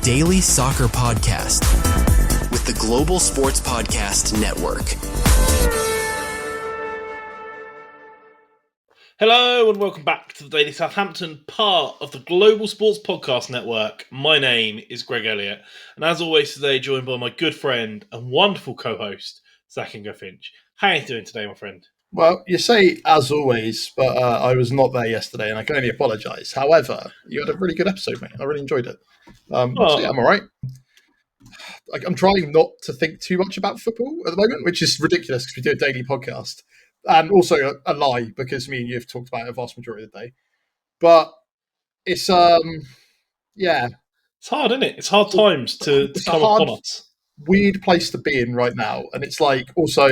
daily soccer podcast with the Global Sports Podcast Network. Hello and welcome back to the Daily Southampton, part of the Global Sports Podcast Network. My name is Greg Elliott, and as always today, joined by my good friend and wonderful co-host, Zach Finch. How are you doing today, my friend? Well, you say as always, but I was not there yesterday, and I can only apologise. However, you had a really good episode, mate. I really enjoyed it. So yeah, I'm all right. I'm trying not to think too much about football at the moment, which is ridiculous because we do a daily podcast, and also a lie because me and you have talked about it a vast majority of the day. But it's yeah, It's hard, isn't it? It's hard times to come upon us. Weird place to be in right now, and it's like also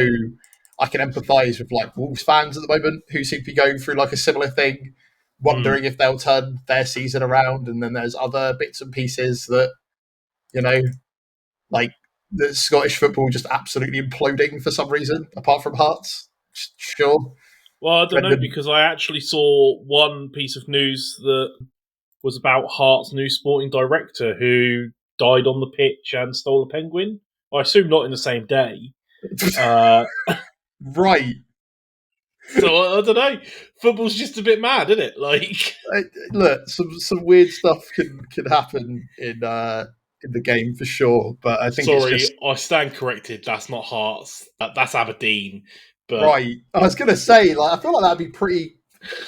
I can empathise with like Wolves fans at the moment who seem to be going through like a similar thing, wondering if they'll turn their season around. And then there's other bits and pieces that, you know, like the Scottish football just absolutely imploding for some reason, apart from Hearts. Sure. Well, I don't know, because I actually saw one piece of news that was about Hearts' new sporting director who died on the pitch and stole a penguin. I assume not in the same day. Right. So I don't know. Football's just a bit mad, isn't it? Like, look, some weird stuff can happen in the game for sure. But I think I stand corrected. That's not Hearts. That's Aberdeen. But right. I was going to say, like, I feel like that'd be pretty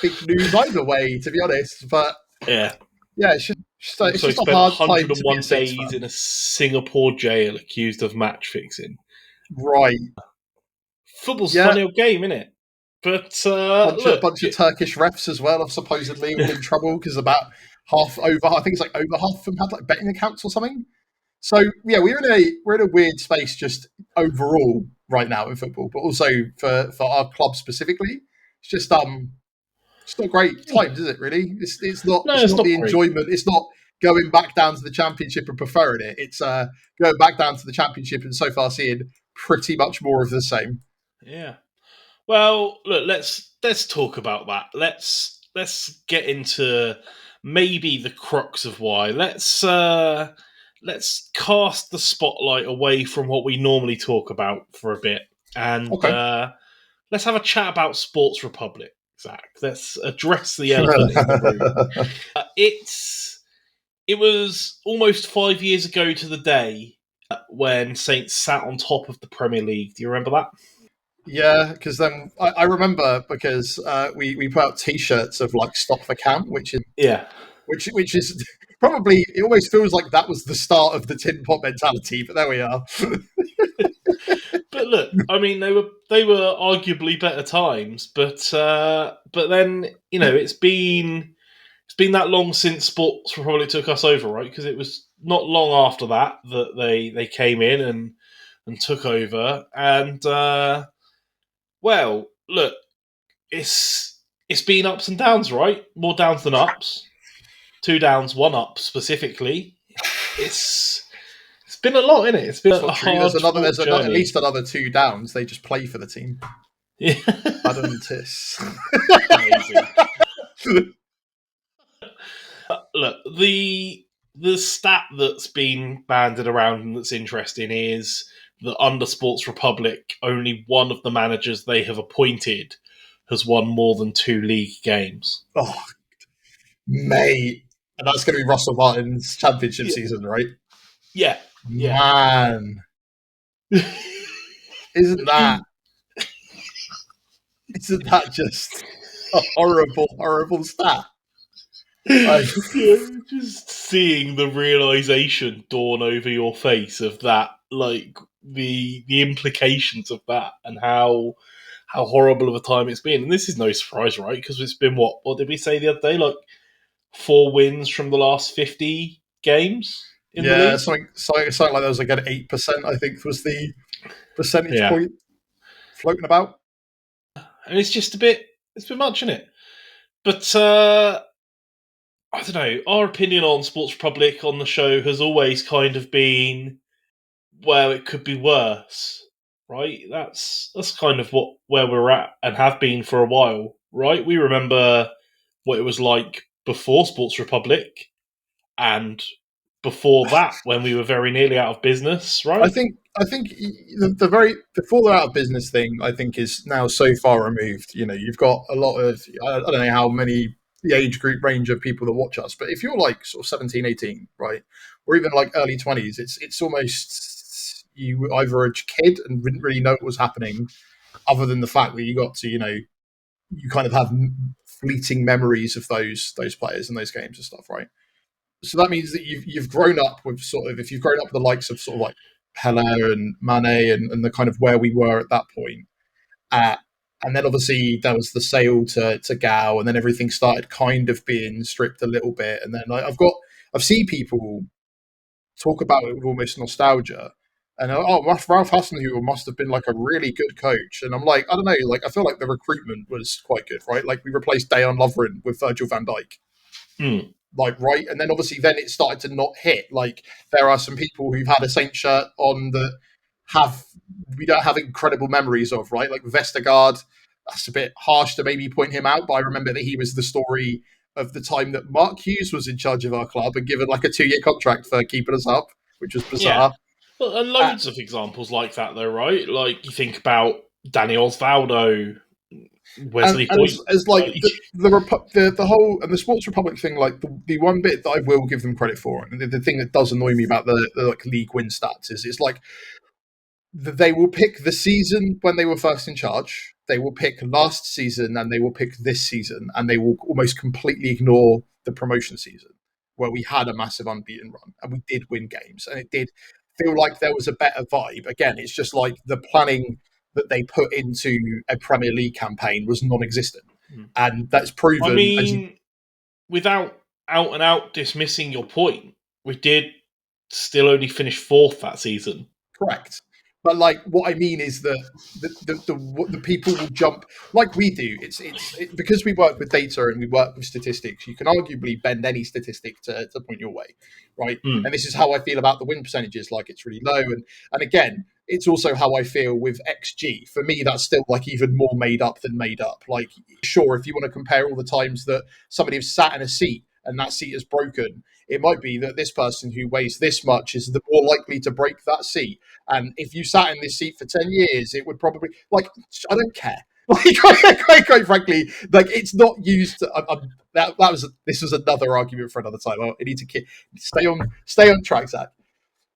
big news either way, to be honest. But yeah, it's just a spent hard time 101 to be a days in a Singapore jail accused of match fixing. Right. Football's a funny old game, isn't it? But a bunch of Turkish refs as well have supposedly all in trouble because about I think it's like over half of them had like betting accounts or something. So yeah, we're in a weird space just overall right now in football, but also for our club specifically. It's just it's not great times, is it? Really, it's not the great enjoyment. It's not going back down to the Championship and preferring it. It's going back down to the Championship and so far seeing pretty much more of the same. Yeah. Well, look, let's talk about that. Let's get into maybe the crux of why. Let's cast the spotlight away from what we normally talk about for a bit, and let's have a chat about Sports Republic. Zach, let's address the elephant in the room. It was almost 5 years ago to the day when Saints sat on top of the Premier League. Do you remember that? Yeah, because then I remember because we put out T-shirts of like "Stop the Count," which is probably, it always feels like that was the start of the tin pot mentality. But there we are. But look, I mean, they were arguably better times. But then it's been that long since Sports Republic took us over, right? Because it was not long after that they came in and took over and. Well, look, it's been ups and downs, right? More downs than ups. 2 downs, 1 up specifically. It's been a lot, isn't it? It's been a hard there's at least another 2 downs. They just play for the team. Yeah. Amazing. Look, the stat that's been banded around and that's interesting is that under Sports Republic, only one of the managers they have appointed has won more than 2 league games. Oh, mate. And that's going to be Russell Martin's championship season, right? Yeah. Man. Isn't that just a horrible, horrible stat? Just seeing the realization dawn over your face of that, like the implications of that, and how horrible of a time it's been. And this is no surprise, right? Because it's been what did we say the other day? Like 4 wins from the last 50 games in the league. Something like that was like an 8%. I think was the percentage point floating about. And it's just it's a bit much, isn't it? But I don't know. Our opinion on Sports Republic on the show has always kind of been, well, it could be worse, right? That's kind of where we're at and have been for a while, right? We remember what it was like before Sports Republic and before that when we were very nearly out of business, right? I think the fall out of business thing, I think, is now so far removed. You've got a lot of, I don't know how many the age group range of people that watch us, but if you're like sort of 17, 18, right, or even like early 20s, it's almost you were either a kid and didn't really know what was happening, other than the fact that you got to, you kind of have fleeting memories of those players and those games and stuff, right? So that means that you've grown up with sort of, if you've grown up with the likes of sort of like Pele and Mane and the kind of where we were at that point. And then obviously there was the sale to Gal, and then everything started kind of being stripped a little bit. And then I've seen people talk about it with almost nostalgia. And Ralph Hasenhuttl must have been like a really good coach. And I'm like, I don't know, like I feel like the recruitment was quite good, right? Like we replaced Dejan Lovren with Virgil van Dijk. Mm. Like, right, and then obviously then it started to not hit. Like there are some people who've had a Saint shirt on that we don't have incredible memories of, right? Like Vestergaard, that's a bit harsh to maybe point him out, but I remember that he was the story of the time that Mark Hughes was in charge of our club and given like a 2-year contract for keeping us up, which was bizarre. Yeah. Well, and loads of examples like that, though, right? Like you think about Danny Osvaldo, Wesley and Hoyt. as like the whole and the Sports Republic thing, like the one bit that I will give them credit for, and the thing that does annoy me about the like league win stats is it's like they will pick the season when they were first in charge, they will pick last season, and they will pick this season, and they will almost completely ignore the promotion season where we had a massive unbeaten run and we did win games and it did feel like there was a better vibe. Again, it's just like the planning that they put into a Premier League campaign was non-existent, and that's proven. I mean, without out and out dismissing your point, we did still only finish fourth that season. Correct. But like what I mean is that the people will jump like we do. It's because we work with data and we work with statistics. You can arguably bend any statistic to point your way, right? And this is how I feel about the win percentages. Like it's really low, and again, it's also how I feel with XG. For me, that's still like even more made up than made up. Like sure, if you want to compare all the times that somebody has sat in a seat and that seat is broken, it might be that this person who weighs this much is the more likely to break that seat. And if you sat in this seat for 10 years, it would probably, like, I don't care. Like, quite frankly, like, it's not used. This was another argument for another time. I need to stay on track, Zach.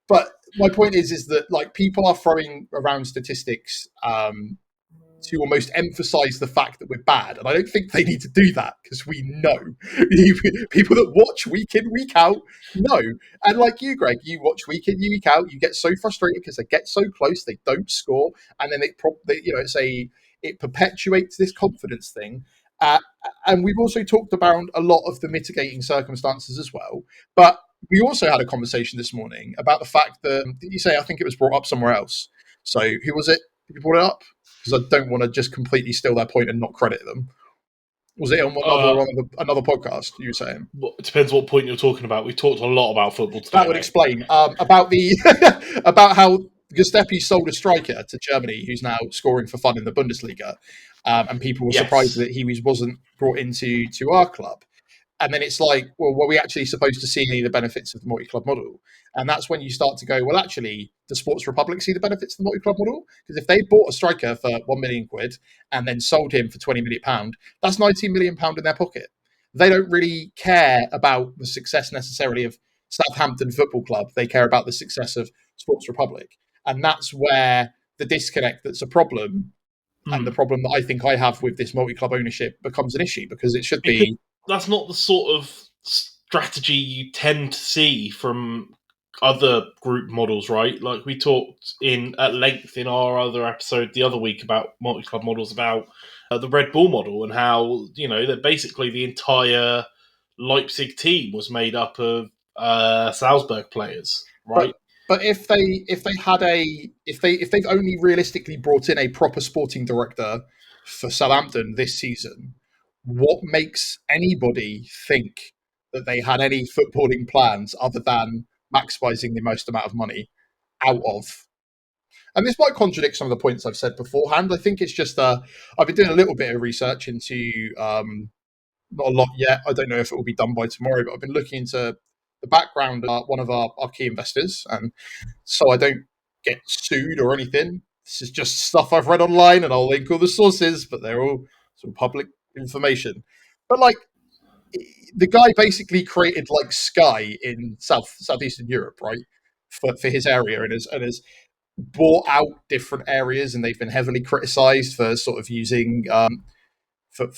But my point is that, like, people are throwing around statistics to almost emphasize the fact that we're bad. And I don't think they need to do that because we know people that watch week in, week out know. And like you, Greg, you watch week in, week out, you get so frustrated because they get so close, they don't score. And then it perpetuates this confidence thing. And we've also talked about a lot of the mitigating circumstances as well. But we also had a conversation this morning about the fact that, did you say, I think it was brought up somewhere else. So who was it? You brought it up? Because I don't want to just completely steal their point and not credit them. Was it on another podcast you were saying? Well, it depends what point you're talking about. We talked a lot about football today. That would explain about the about how Giuseppe sold a striker to Germany who's now scoring for fun in the Bundesliga, and people were surprised that he wasn't brought into our club. And then it's like, well, were we actually supposed to see any of the benefits of the multi-club model? And that's when you start to go, well, actually, the Sports Republic see the benefits of the multi-club model? Because if they bought a striker for £1 million and then sold him for £20 million, that's £19 million in their pocket. They don't really care about the success necessarily of Southampton Football Club. They care about the success of Sports Republic. And that's where the disconnect that's a problem, and the problem that I think I have with this multi-club ownership becomes an issue, because it should be... That's not the sort of strategy you tend to see from other group models, right? Like we talked at length in our other episode the other week about multi-club models, about the Red Bull model, and how, that basically the entire Leipzig team was made up of Salzburg players, right? But if they've only realistically brought in a proper sporting director for Southampton this season, what makes anybody think that they had any footballing plans other than maximising the most amount of money out of? And this might contradict some of the points I've said beforehand. I think it's just I've been doing a little bit of research into not a lot yet. I don't know if it will be done by tomorrow, but I've been looking into the background are one of our key investors, and so I don't get sued or anything. This is just stuff I've read online, and I'll link all the sources, but they're all sort of public information. But like, the guy basically created like Sky in southeastern Europe, right, for his area, and has bought out different areas, and they've been heavily criticised for sort of using for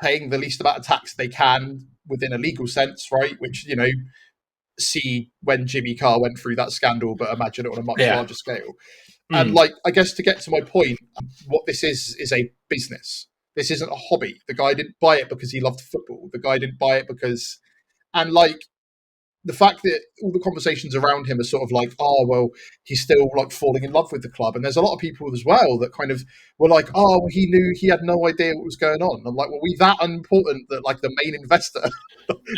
paying the least amount of tax they can within a legal sense, right? Which, see when Jimmy Carr went through that scandal, but imagine it on a much larger scale. And like, I guess to get to my point, what this is a business. This isn't a hobby. The guy didn't buy it because he loved football. The guy didn't buy it because, and like, the fact that all the conversations around him are sort of like, oh, well, he's still like falling in love with the club. And there's a lot of people as well that kind of were like, oh, well, he had no idea what was going on. And I'm like, well, we that unimportant that like the main investor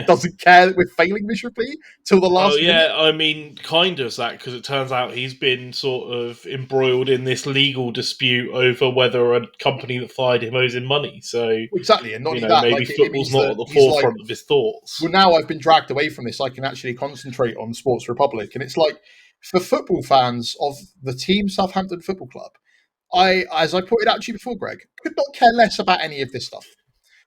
doesn't care that we're failing miserably till the last minute? I mean, kind of that, because it turns out he's been sort of embroiled in this legal dispute over whether a company that fired him owes him money. So exactly, and not only that, maybe like, it football's means not that at the he's like, forefront of his thoughts. well, now I've been dragged away from this. I can actually concentrate on Sports Republic, and it's like, for football fans of the team Southampton Football Club, as I pointed out to you before, Greg, could not care less about any of this stuff.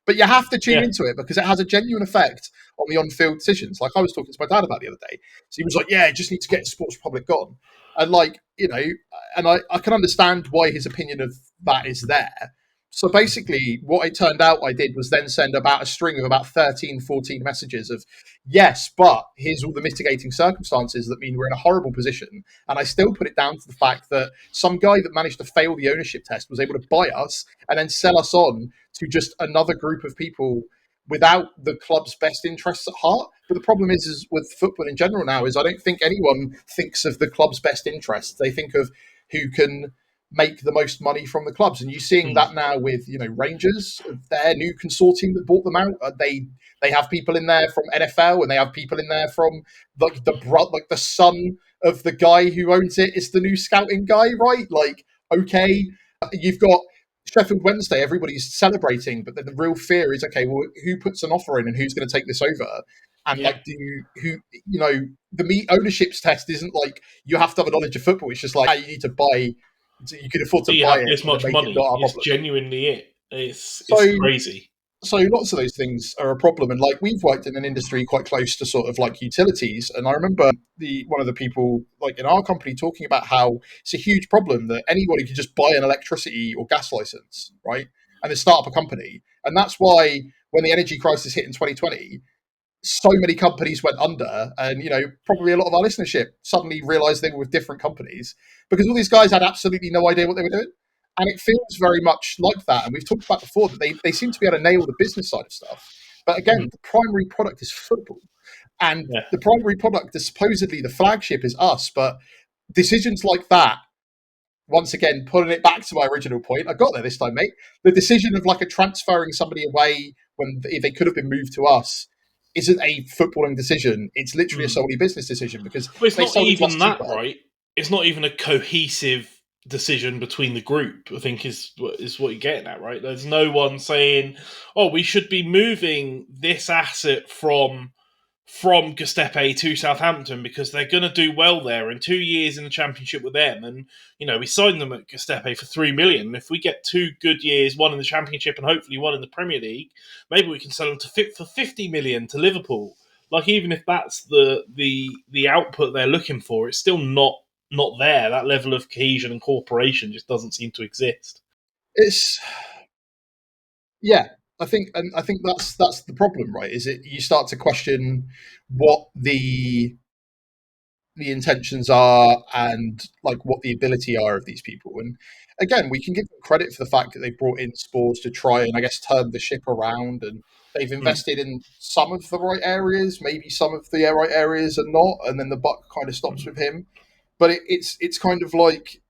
But you have to tune into it because it has a genuine effect on the on-field decisions. Like, I was talking to my dad about the other day. So he was like, yeah, just need to get Sports Republic gone. And like, and I can understand why his opinion of that is there. So basically, what it turned out I did was then send about a string of about 13, 14 messages of, yes, but here's all the mitigating circumstances that mean we're in a horrible position. And I still put it down to the fact that some guy that managed to fail the ownership test was able to buy us and then sell us on to just another group of people without the club's best interests at heart. But the problem is with football in general now is I don't think anyone thinks of the club's best interests. They think of who can make the most money from the clubs, and you're seeing that now with Rangers, their new consortium that bought them out. They have people in there from NFL, and they have people in there from like the son of the guy who owns it is the new scouting guy, right? Like, okay, you've got Sheffield Wednesday, everybody's celebrating, but then the real fear is, okay, well, who puts an offer in and who's going to take this over? And like, the meat ownerships test isn't like you have to have a knowledge of football. It's just like, you need to buy. You can afford to buy it. This much money. It's genuinely it. It's crazy. So lots of those things are a problem. And like, we've worked in an industry quite close to sort of like utilities. And I remember one of the people like in our company talking about how it's a huge problem that anybody can just buy an electricity or gas license, right? And then start up a company. And that's why when the energy crisis hit in 2020, so many companies went under, and probably a lot of our listenership suddenly realized they were with different companies because all these guys had absolutely no idea what they were doing. And it feels very much like that. And we've talked about before that they seem to be able to nail the business side of stuff. But again, the primary product is football. And the primary product is supposedly the flagship is us. But decisions like that, once again, putting it back to my original point, I got there this time, mate. The decision of like a transferring somebody away when they could have been moved to us isn't a footballing decision. It's literally a solely business decision because it's not even that, right? It's not even a cohesive decision between the group, I think is what you're getting at, right? There's no one saying, oh, we should be moving this asset from Giuseppe to Southampton because they're going to do well there in 2 years in the Championship with them. And, we signed them at Giuseppe for $3 million. If we get 2 good years, one in the Championship and hopefully one in the Premier League, maybe we can sell them for $50 million to Liverpool. Like, even if that's the output they're looking for, it's still not there. That level of cohesion and cooperation just doesn't seem to exist. I think that's the problem, right? Is it you start to question what the intentions are and like what the ability are of these people. And again, we can give them credit for the fact that they brought in sports to try and I guess turn the ship around, and they've invested in some of the right areas, maybe some of the right areas are not, and then the buck kind of stops with him. But it's kind of like,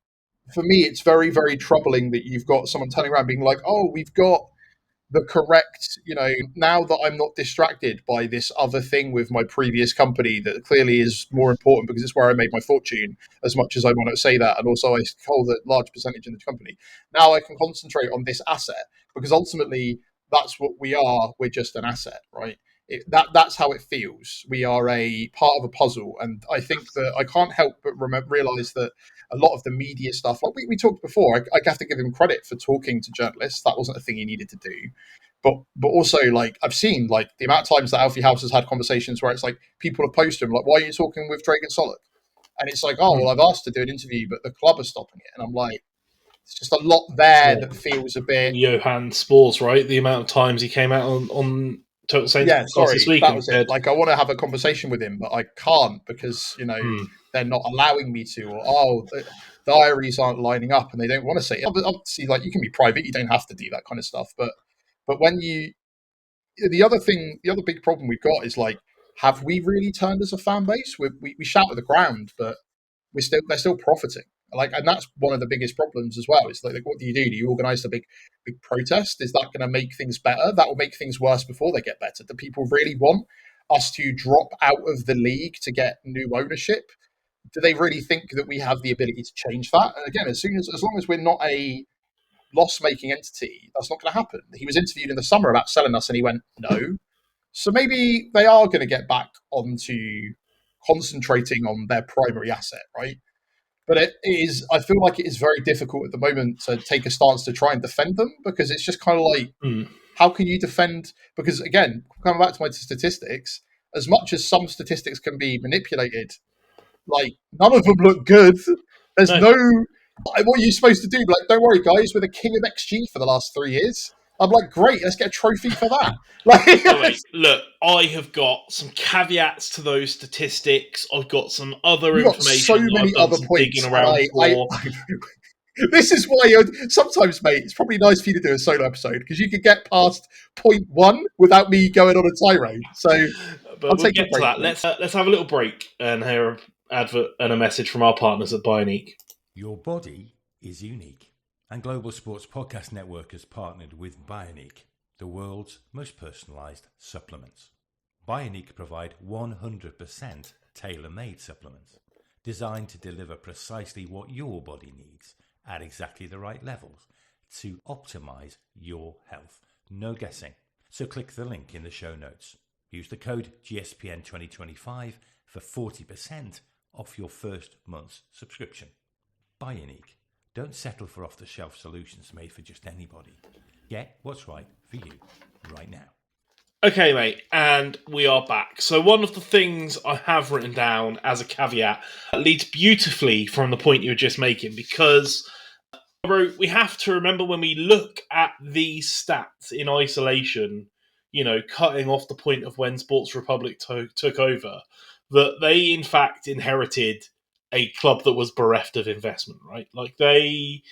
for me, it's very, very troubling that you've got someone turning around being like, oh, we've got the correct, now that I'm not distracted by this other thing with my previous company that clearly is more important because it's where I made my fortune, as much as I want to say that. And also I hold a large percentage in the company. Now I can concentrate on this asset because ultimately that's what we are. We're just an asset, right? That's how it feels. We are a part of a puzzle, and I think that I can't help but realize that a lot of the media stuff, like we talked before, I have to give him credit for talking to journalists. That wasn't a thing he needed to do. But also, like, I've seen, like, the amount of times that Alfie House has had conversations where it's like people have posted him like, "Why are you talking with Dragan Solak?" And it's like, "Oh, well, I've asked to do an interview, but the club are stopping it." And I'm like, it's just a lot there that feels a bit. Johan Spores, right? The amount of times he came out on Total Saints podcast this week that and was said, it. Like, I want to have a conversation with him, but I can't because they're not allowing me to, or the diaries aren't lining up and they don't want to say it. Obviously, like, you can be private, you don't have to do that kind of stuff, but when you the other big problem we've got is, like, have we really turned as a fan base? We shout at the ground, but they're still profiting. Like, and that's one of the biggest problems as well. Is like, what do? Do you organise a big protest? Is that going to make things better? That will make things worse before they get better. Do people really want us to drop out of the league to get new ownership? Do they really think that we have the ability to change that? And again, as long as we're not a loss-making entity, that's not going to happen. He was interviewed in the summer about selling us, and he went no. So maybe they are going to get back onto concentrating on their primary asset, right? But it is. I feel like it is very difficult at the moment to take a stance to try and defend them, because it's just kind of like, how can you defend? Because again, coming back to my statistics, as much as some statistics can be manipulated, like, none of them look good. There's no. What are you supposed to do? Like, don't worry, guys, we're the king of XG for the last 3 years. I'm like, great, let's get a trophy for that. Like, wait, look, I have got some caveats to those statistics. I've got some other information. So many other points. Digging around for. This is why sometimes, mate, it's probably nice for you to do a solo episode, because you could get past point 1 without me going on a tirade. So, but we'll get to that. Let's have a little break and hear an advert and a message from our partners at Bioniq. Your body is unique, and Global Sports Podcast Network has partnered with Bioniq, the world's most personalised supplements. Bioniq provide 100% tailor-made supplements designed to deliver precisely what your body needs at exactly the right levels to optimise your health. No guessing. So click the link in the show notes. Use the code GSPN 2025 for 40% off your first month's subscription. Bioniq. Don't settle for off-the-shelf solutions made for just anybody. Get what's right for you right now. Okay, mate, and we are back. So one of the things I have written down as a caveat leads beautifully from the point you were just making, because I wrote, we have to remember when we look at these stats in isolation, cutting off the point of when Sports Republic took over, that they in fact inherited a club that was bereft of investment, right? Like, they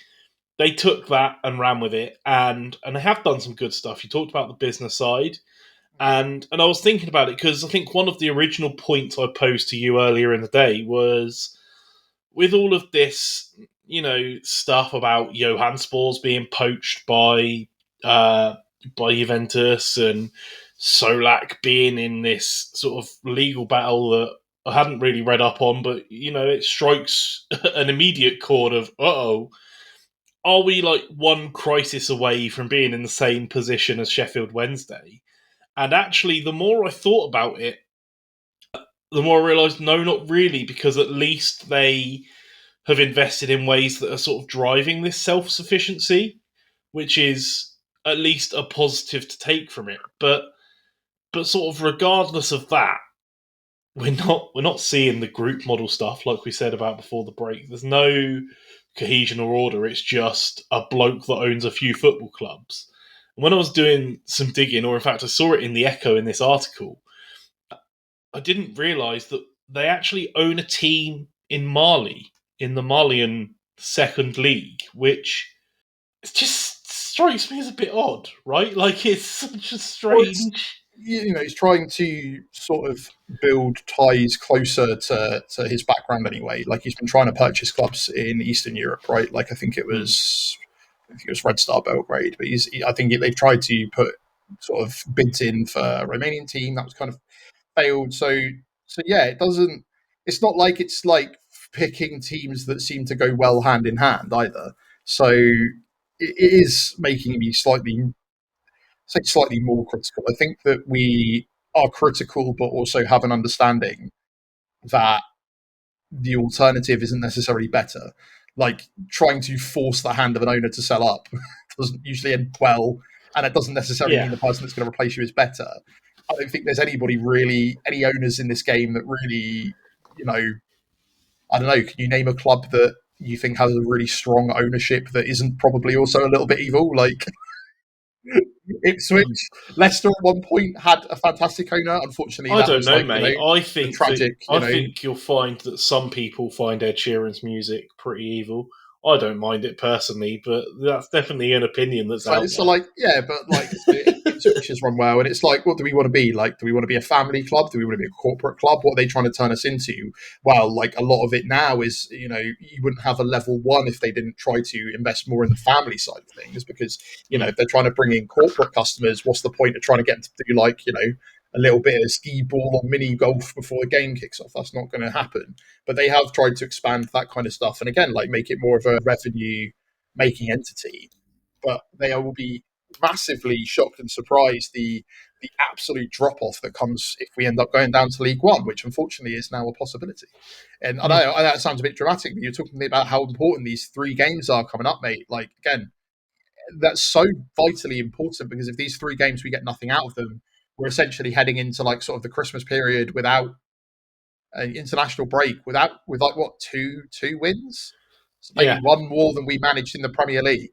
took that and ran with it, and they have done some good stuff. You talked about the business side, and I was thinking about it because I think one of the original points I posed to you earlier in the day was, with all of this, stuff about Johan Spores being poached by Juventus and Solak being in this sort of legal battle that I hadn't really read up on, but it strikes an immediate chord of, are we like one crisis away from being in the same position as Sheffield Wednesday? And actually, the more I thought about it, the more I realised, no, not really, because at least they have invested in ways that are sort of driving this self-sufficiency, which is at least a positive to take from it. But sort of regardless of that, we're not seeing the group model stuff like we said about before the break. There's no cohesion or order. It's just a bloke that owns a few football clubs. And when I was doing some digging, or in fact I saw it in the Echo in this article, I didn't realise that they actually own a team in Mali, in the Malian second league, which just strikes me as a bit odd, right? Like, it's such a strange... he's trying to sort of build ties closer to his background anyway. Like, he's been trying to purchase clubs in Eastern Europe, right? Like, I think it was Red Star Belgrade, but I think they've tried to put sort of bids in for a Romanian team that was kind of failed. So yeah, it's not like it's like picking teams that seem to go well hand in hand either. So it is making me slightly more critical. I think that we are critical, but also have an understanding that the alternative isn't necessarily better. Like trying to force the hand of an owner to sell up doesn't usually end well, and it doesn't necessarily mean the person that's going to replace you is better. I don't think there's any owners in this game that really, I don't know. Can you name a club that you think has a really strong ownership that isn't probably also a little bit evil? Like Ipswich, Leicester at one point had a fantastic owner. Unfortunately, I that don't was know, mate. I the think tragic. I think you'll find that some people find Ed Sheeran's music pretty evil. I don't mind it personally, but that's definitely an opinion that's out there. Ipswich has run well, and it's like, what do we want to be? Like, do we want to be a family club? Do we want to be a corporate club? What are they trying to turn us into? Well, like a lot of it now is, you wouldn't have a level one if they didn't try to invest more in the family side of things, because if they're trying to bring in corporate customers, what's the point of trying to get them to do a little bit of ski ball or mini golf before the game kicks off? That's not going to happen. But they have tried to expand that kind of stuff, and again, like make it more of a revenue making entity. But they will be massively shocked and surprised the absolute drop off that comes if we end up going down to League One, which unfortunately is now a possibility. And I know that sounds a bit dramatic, but you're talking about how important these 3 games are coming up, mate. Like, again, that's so vitally important, because if these 3 games we get nothing out of them, we're essentially heading into like sort of the Christmas period without an international break, with like what, two wins, so maybe one more than we managed in the Premier League.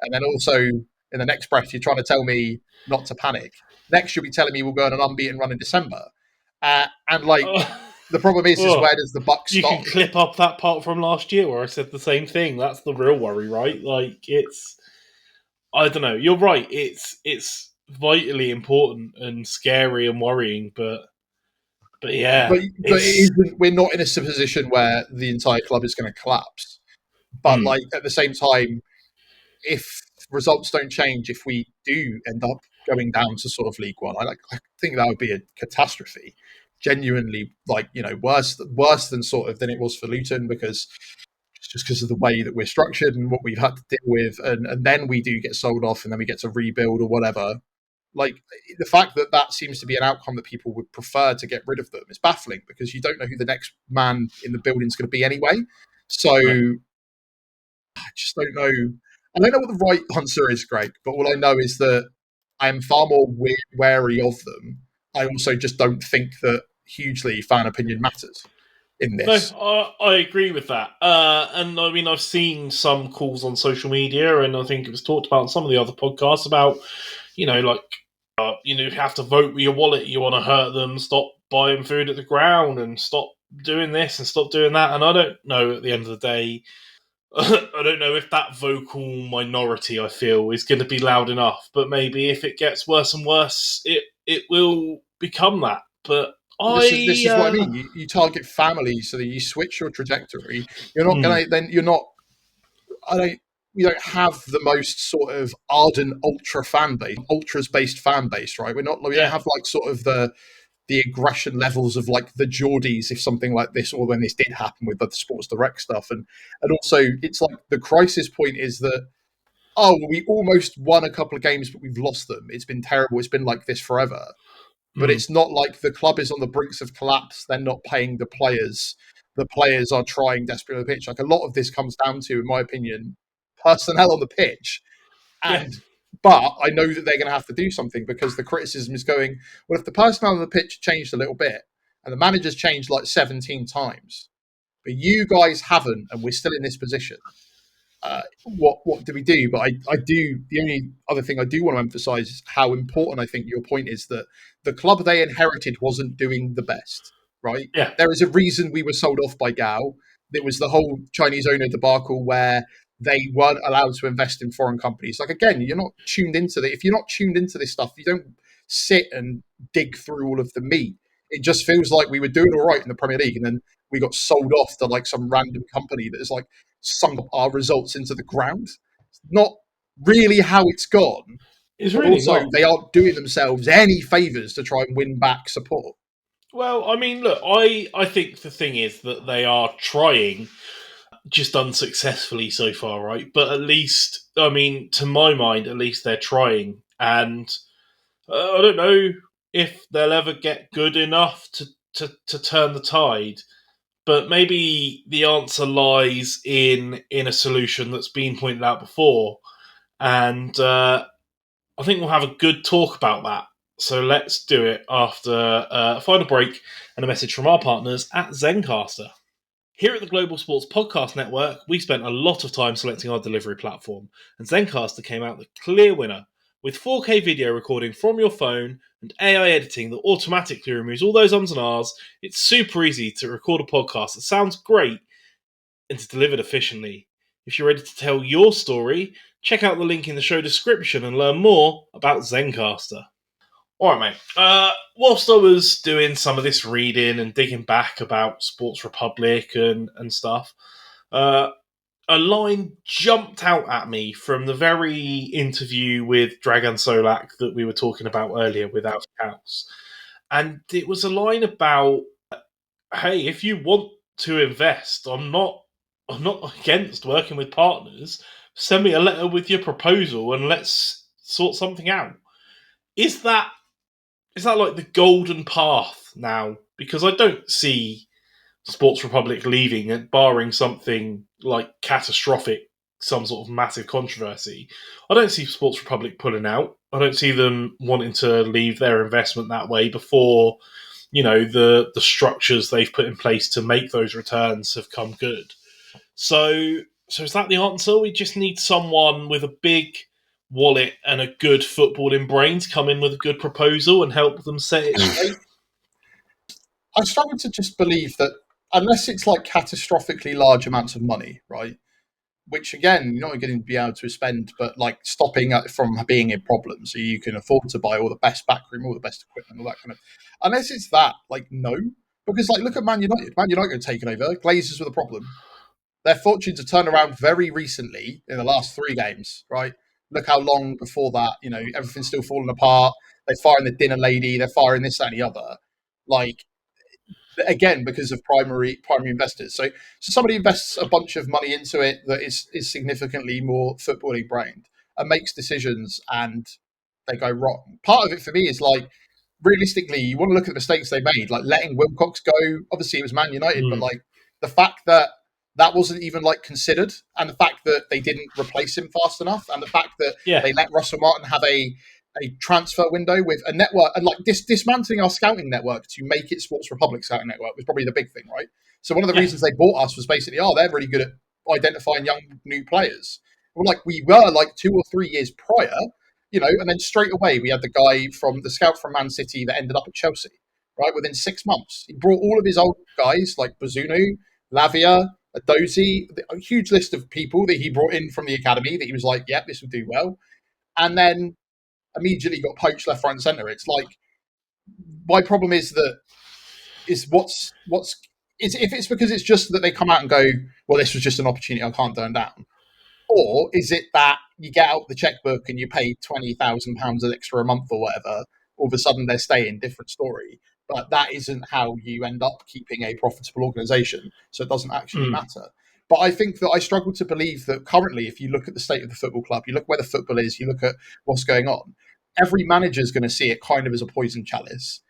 And then also in the next breath, you're trying to tell me not to panic. Next, you'll be telling me we'll go on an unbeaten run in December. And like the problem is where does the buck stop? You can clip up that part from last year where I said the same thing. That's the real worry, right? Like, I don't know. You're right. It's vitally important and scary and worrying, but yeah, but it isn't. We're not in a position where the entire club is going to collapse. But like at the same time, if results don't change, if we do end up going down to sort of League One, I think that would be a catastrophe. Genuinely, worse than than it was for Luton, because of the way that we're structured and what we've had to deal with, and then we do get sold off, and then we get to rebuild or whatever. Like, the fact that seems to be an outcome that people would prefer to get rid of them is baffling, because you don't know who the next man in the building is going to be anyway. So I just don't know. I don't know what the right answer is, Greg, but all I know is that I am far more wary of them. I also just don't think that hugely fan opinion matters in this. No, I agree with that. And I mean, I've seen some calls on social media, and I think it was talked about on some of the other podcasts about, you have to vote with your wallet. You want to hurt them, stop buying food at the ground, and stop doing this and stop doing that. And I don't know, at the end of the day, I don't know if that vocal minority, I feel, is going to be loud enough. But maybe if it gets worse and worse, it will become that. But this is what I mean. You target families so that you switch your trajectory. You're not going to. Then you're not. We don't have the most sort of ardent ultras based fan base, right? We don't have like sort of the aggression levels of like the Geordies, if something like this, or when this did happen with the Sports Direct stuff. And also, it's like the crisis point is that, we almost won a couple of games, but we've lost them. It's been terrible. It's been like this forever. But it's not like the club is on the brinks of collapse. They're not paying the players. The players are trying desperately on the pitch. Like, a lot of this comes down to, in my opinion, personnel on the pitch. But I know that they're going to have to do something, because the criticism is going, well, if the personnel on the pitch changed a little bit and the manager's changed like 17 times, but you guys haven't, and we're still in this position, what do we do? But I do. The only other thing I do want to emphasize is how important I think your point is, that the club they inherited wasn't doing the best, right? Yeah. There is a reason we were sold off by Gao. There was the whole Chinese owner debacle where they weren't allowed to invest in foreign companies. Like, again, you're not tuned into if you're not tuned into this stuff, you don't sit and dig through all of the meat. It just feels like we were doing all right in the Premier League, and then we got sold off to like some random company that is like sunk our results into the ground. It's not really how it's gone. It's really also not. They aren't doing themselves any favours to try and win back support. Well, I mean, look, I think the thing is that they are trying, just unsuccessfully so far, right? But at least, I mean, to my mind, at least they're trying. And I don't know, if they'll ever get good enough to turn the tide. But maybe the answer lies in a solution that's been pointed out before, and I think we'll have a good talk about that. So let's do it after a final break and a message from our partners at Zencastr. Here at the Global Sports Podcast Network, we spent a lot of time selecting our delivery platform, and Zencastr came out the clear winner. With 4K video recording from your phone and AI editing that automatically removes all those ums and ahs, it's super easy to record a podcast that sounds great and to deliver it efficiently. If you're ready to tell your story, check out the link in the show description and learn more about Zencastr. Alright, mate. Whilst I was doing some of this reading and digging back about Sports Republic and stuff, a line jumped out at me from the very interview with Dragan Solak that we were talking about earlier with Alf House. And it was a line about, hey, if you want to invest, I'm not against working with partners. Send me a letter with your proposal and let's sort something out. Is that like the golden path now? Because I don't see Sports Republic leaving and barring something like catastrophic, some sort of massive controversy. I don't see Sports Republic pulling out. I don't see them wanting to leave their investment that way before, the structures they've put in place to make those returns have come good. So is that the answer? We just need someone with a big wallet and a good footballing brain to come in with a good proposal and help them set it straight. I struggle to just believe that unless it's like catastrophically large amounts of money, right? Which again, you're not going to be able to spend, but like stopping it from being a problem, so you can afford to buy all the best backroom, all the best equipment, all that kind of. Unless it's that, like no, because like look at Man United. Man United are taken over. Glazers were the problem. Their fortunes have turned around very recently in the last 3 games, right? Look how long before that, everything's still falling apart. They're firing the dinner lady. They're firing this, that, and the other. Like, again, because of primary investors. So somebody invests a bunch of money into it that is significantly more footballing brained and makes decisions and they go wrong. Part of it for me is like, realistically, you want to look at the mistakes they made, like letting Wilcox go. Obviously, it was Man United, but like the fact that wasn't even like considered, and the fact that they didn't replace him fast enough, and the fact that they let Russell Martin have a transfer window with a network, and like dismantling our scouting network to make it Sports Republic scouting network was probably the big thing, right? So one of the reasons they bought us was basically, they're really good at identifying young new players. We were like 2 or 3 years prior, and then straight away we had the guy from the scout from Man City that ended up at Chelsea, right? Within 6 months, he brought all of his old guys like Bazunu, Lavia, Adozi, a huge list of people that he brought in from the academy that he was like, yeah, this will do well. And then immediately got poached left, right, and centre. It's like, my problem is if it's because it's just that they come out and go, well, this was just an opportunity I can't turn down. Or is it that you get out the checkbook and you pay £20,000 extra a month or whatever, all of a sudden they're staying, different story. But that isn't how you end up keeping a profitable organisation. So it doesn't actually matter. But I think that I struggle to believe that currently, if you look at the state of the football club, you look where the football is, you look at what's going on, every manager is going to see it kind of as a poison chalice.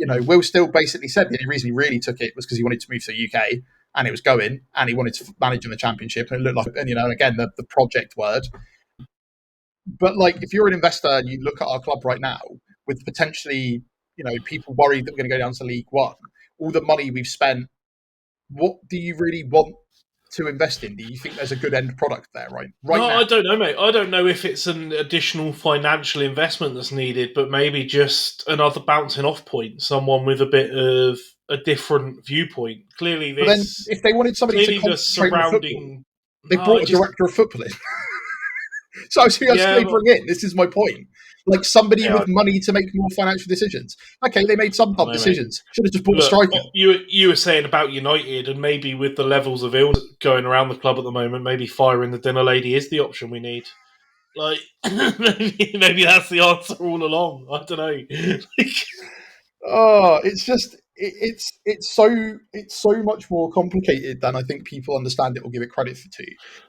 Will Still basically said the only reason he really took it was because he wanted to move to the UK and it was going, and he wanted to manage in the Championship, and it looked like, and again, the project word. But like, if you're an investor and you look at our club right now with potentially, people worried that we're going to go down to League One, all the money we've spent, what do you really want to invest in? Do you think there's a good end product there, right now? I don't know, mate. I don't know if it's an additional financial investment that's needed, but maybe just another bouncing off point, someone with a bit of a different viewpoint. Clearly, this. But then, if they wanted somebody to concentrate on football, they brought a director of football in. So who else can they bring in? This is my point. Like somebody with money to make more financial decisions. Okay, they made some tough decisions. Should have just bought a striker. You were saying about United, and maybe with the levels of illness going around the club at the moment, maybe firing the dinner lady is the option we need. Like maybe that's the answer all along. I don't know. It's just it's so much more complicated than I think people understand it or give it credit for to.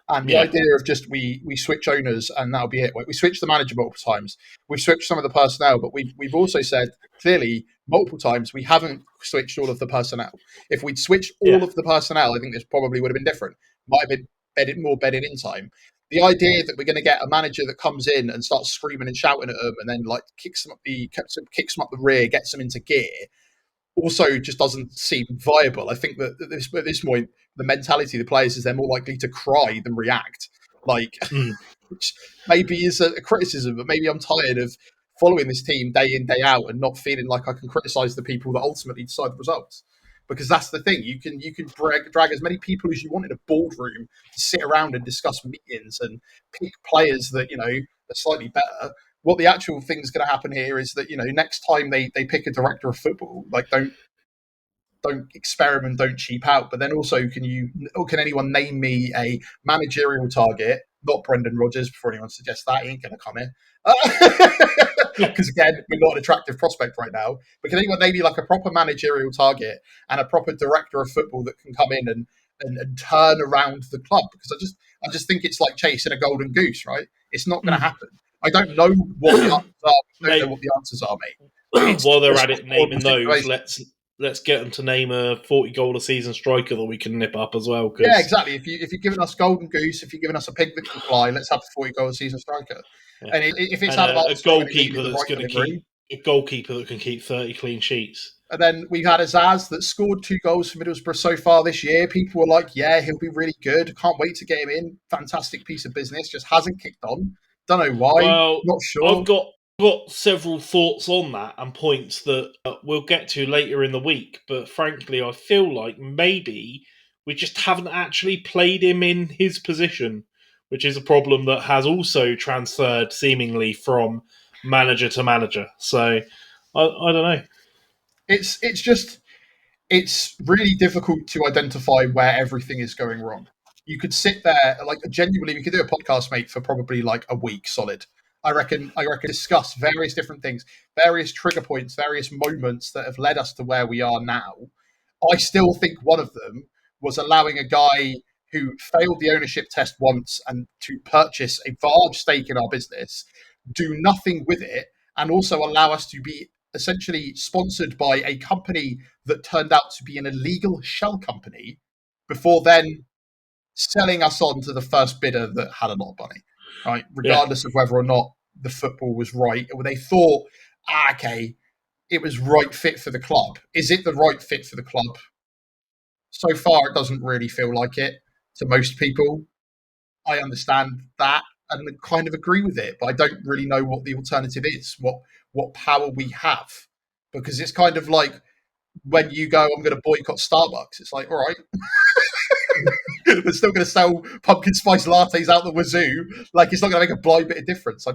And the idea of just we switch owners and that'll be it. We switched the manager multiple times. We've switched some of the personnel, but we've also said clearly multiple times we haven't switched all of the personnel. If we'd switched all of the personnel, I think this probably would have been different. Might have been more bedded in time. The idea that we're going to get a manager that comes in and starts screaming and shouting at them and then like kicks them up the rear, gets them into gear, also just doesn't seem viable. I think that at this point, the mentality of the players is they're more likely to cry than react. Which maybe is a criticism, but maybe I'm tired of following this team day in, day out and not feeling like I can criticize the people that ultimately decide the results. Because that's the thing, you can drag as many people as you want in a boardroom to sit around and discuss meetings and pick players that are slightly better. What the actual thing's going to happen here is that next time they pick a director of football, like don't experiment, don't cheap out. But then also, can anyone name me a managerial target? Not Brendan Rodgers, before anyone suggests that. He ain't going to come here. Because again, we're not an attractive prospect right now. But can anyone name me like a proper managerial target and a proper director of football that can come in and turn around the club? Because I just think it's like chasing a golden goose, right? It's not going to happen. I don't know what the answers are. I don't know what the answers are, mate. While they're at it naming those, let's get them to name a 40-goal a season striker that we can nip up as well. Yeah, exactly. If you're giving us golden goose, if you're giving us a pig that can fly, let's have a 40-goal a season striker. Yeah. And if it's out of a goalkeeper that's going to keep a goalkeeper that can keep 30 clean sheets. And then we've had Azaz that scored 2 goals for Middlesbrough so far this year. People were like, yeah, he'll be really good. Can't wait to get him in. Fantastic piece of business. Just hasn't kicked on. Don't know why. Well, not sure. I've got several thoughts on that and points that we'll get to later in the week. But frankly, I feel like maybe we just haven't actually played him in his position, which is a problem that has also transferred seemingly from manager to manager. So I don't know. It's really difficult to identify where everything is going wrong. You could sit there, like genuinely, we could do a podcast, mate, for probably like a week solid. I reckon discuss various different things, various trigger points, various moments that have led us to where we are now. I still think one of them was allowing a guy who failed the ownership test once and to purchase a large stake in our business, do nothing with it, and also allow us to be essentially sponsored by a company that turned out to be an illegal shell company before then selling us on to the first bidder that had a lot of money, right? Regardless of whether or not the football was right, or they thought, okay, it was right fit for the club. Is it the right fit for the club? So far, it doesn't really feel like it to most people. I understand that and kind of agree with it, but I don't really know what the alternative is, what power we have. Because it's kind of like when you go, I'm going to boycott Starbucks. It's like, all right. They're still going to sell pumpkin spice lattes out the wazoo. Like, it's not going to make a blind bit of difference. I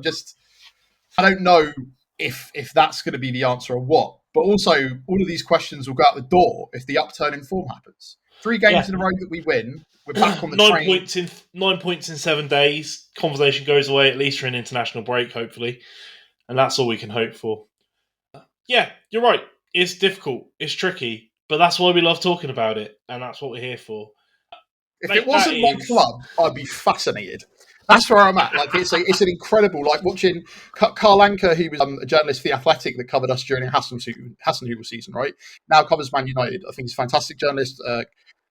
don't know if that's going to be the answer or what. But also, all of these questions will go out the door if the upturn in form happens. 3 games in a row that we win, we're back on the train. 9 points in 7 days. Conversation goes away at least for an international break, hopefully. And that's all we can hope for. Yeah, you're right. It's difficult. It's tricky. But that's why we love talking about it. And that's what we're here for. If it wasn't my club, I'd be fascinated. That's where I'm at. Like, it's an incredible, like watching Carl Anker, who was a journalist for The Athletic that covered us during Hasenhüttl season, right? Now covers Man United. I think he's a fantastic journalist,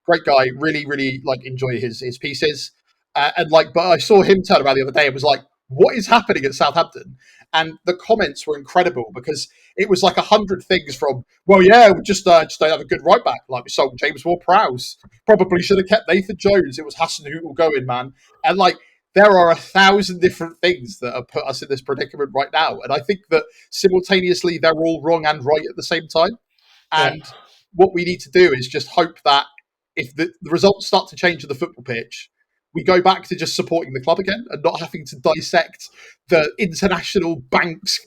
great guy. Really, really enjoy his pieces. But I saw him turn around the other day and was like, what is happening at Southampton? And the comments were incredible because it was like 100 things from, well, yeah, we just don't have a good right back. Like we sold James Ward-Prowse. Probably should have kept Nathan Jones. It was Hasenhüttl going, man. And like, there are 1,000 different things that have put us in this predicament right now. And I think that simultaneously they're all wrong and right at the same time. And what we need to do is just hope that if the results start to change on the football pitch, we go back to just supporting the club again and not having to dissect the international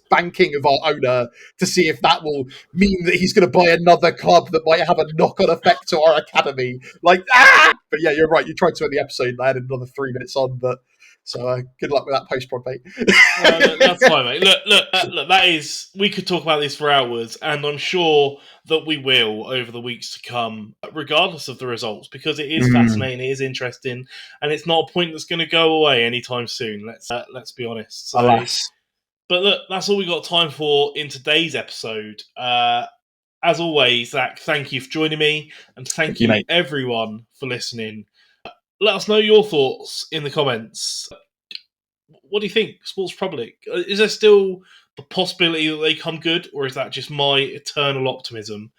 banking of our owner to see if that will mean that he's going to buy another club that might have a knock-on effect to our academy. But yeah, you're right. You tried to end the episode and I had another 3 minutes on, but So good luck with that post-prod, mate. That's fine, mate. Look, that is... We could talk about this for hours, and I'm sure that we will over the weeks to come, regardless of the results, because it is fascinating, it is interesting, and it's not a point that's going to go away anytime soon. Let's be honest. So, alas. But look, that's all we got time for in today's episode. As always, Zach, thank you for joining me, and thank you mate. everyone for listening. Let us know your thoughts in the comments. What do you think, Sports Public? Is there still the possibility that they come good, or is that just my eternal optimism?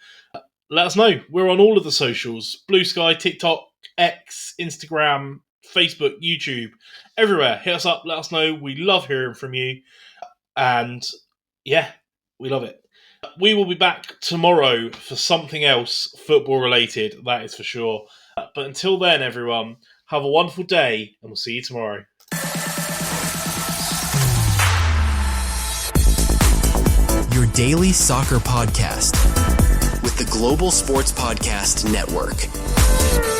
Let us know. We're on all of the socials: Blue Sky, TikTok, X, Instagram, Facebook, YouTube, everywhere. Hit us up, let us know. We love hearing from you. And yeah, we love it. We will be back tomorrow for something else football related, that is for sure. But until then, everyone, have a wonderful day, and we'll see you tomorrow. Your daily soccer podcast with the Global Sports Podcast Network.